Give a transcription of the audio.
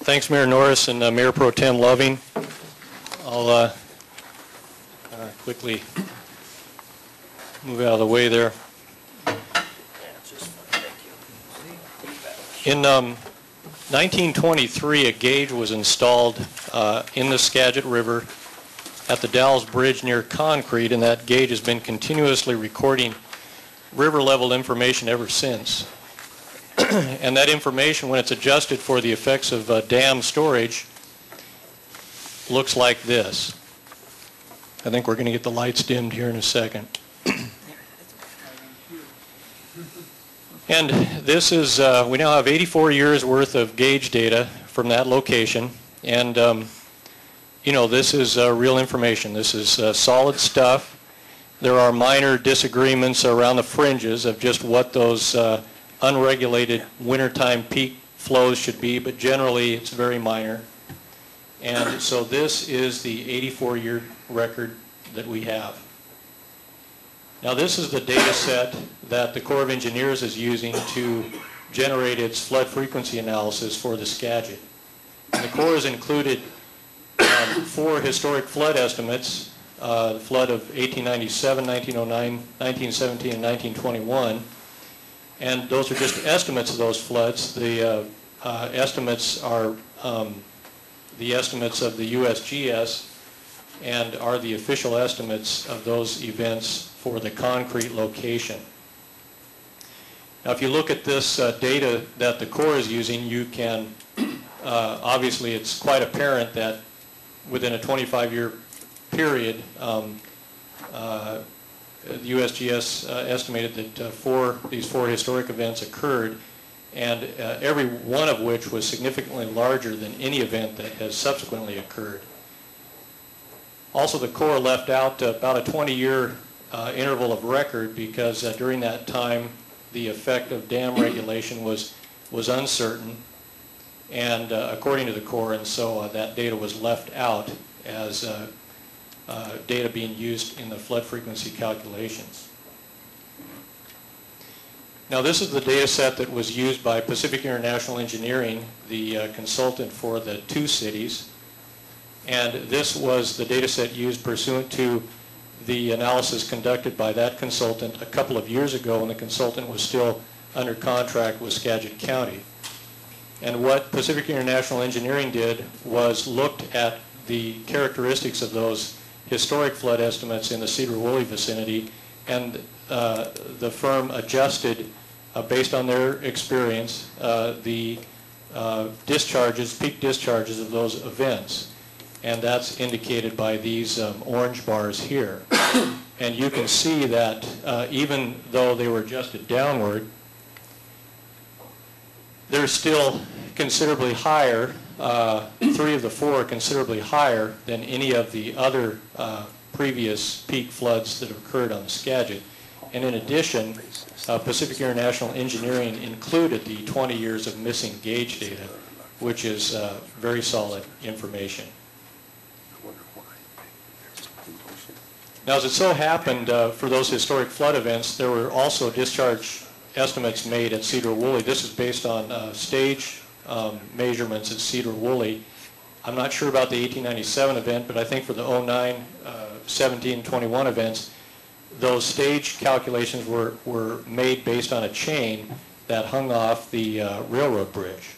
Thanks, Mayor Norris and Mayor Pro Tem Loving. I'll quickly move out of the way there. In 1923, a gauge was installed in the Skagit River at the Dalles Bridge near Concrete, and that gauge has been continuously recording river level information ever since. And that information, when it's adjusted for the effects of dam storage, looks like this. I think we're going to get the lights dimmed here in a second. And this is, we now have 84 years worth of gauge data from that location. And, you know, this is real information. This is solid stuff. There are minor disagreements around the fringes of just what those unregulated wintertime peak flows should be, but generally it's very minor. And so this is the 84-year record that we have. Now this is the data set that the Corps of Engineers is using to generate its flood frequency analysis for the Skagit. And the Corps has included 4 historic flood estimates, the flood of 1897, 1909, 1917, and 1921. And those are just estimates of those floods. The estimates are the estimates of the USGS and are the official estimates of those events for the concrete location. Now if you look at this data that the Corps is using, you can, obviously it's quite apparent that within a 25-year period, the USGS estimated that these four historic events occurred, and every one of which was significantly larger than any event that has subsequently occurred. Also, the Corps left out about a 20-year interval of record because during that time the effect of dam regulation was uncertain, and according to the Corps, and so that data was left out as data being used in the flood frequency calculations. Now this is the data set that was used by Pacific International Engineering, the consultant for the 2 cities, and this was the data set used pursuant to the analysis conducted by that consultant a couple of years ago when the consultant was still under contract with Skagit County. And what Pacific International Engineering did was looked at the characteristics of those historic flood estimates in the Cedar Woolley vicinity, and the firm adjusted, based on their experience, the peak discharges of those events. And that's indicated by these orange bars here. And you can see that even though they were adjusted downward, they're still considerably higher. 3 of the 4 are considerably higher than any of the other previous peak floods that have occurred on the Skagit. And in addition, Pacific International Engineering included the 20 years of missing gauge data, which is very solid information. Now, as it so happened, for those historic flood events, there were also discharge estimates made at Cedar Woolley. This is based on stage measurements at Cedar Woolley. I'm not sure about the 1897 event, but I think for the 09, 17, 21 events, those stage calculations were made based on a chain that hung off the railroad bridge.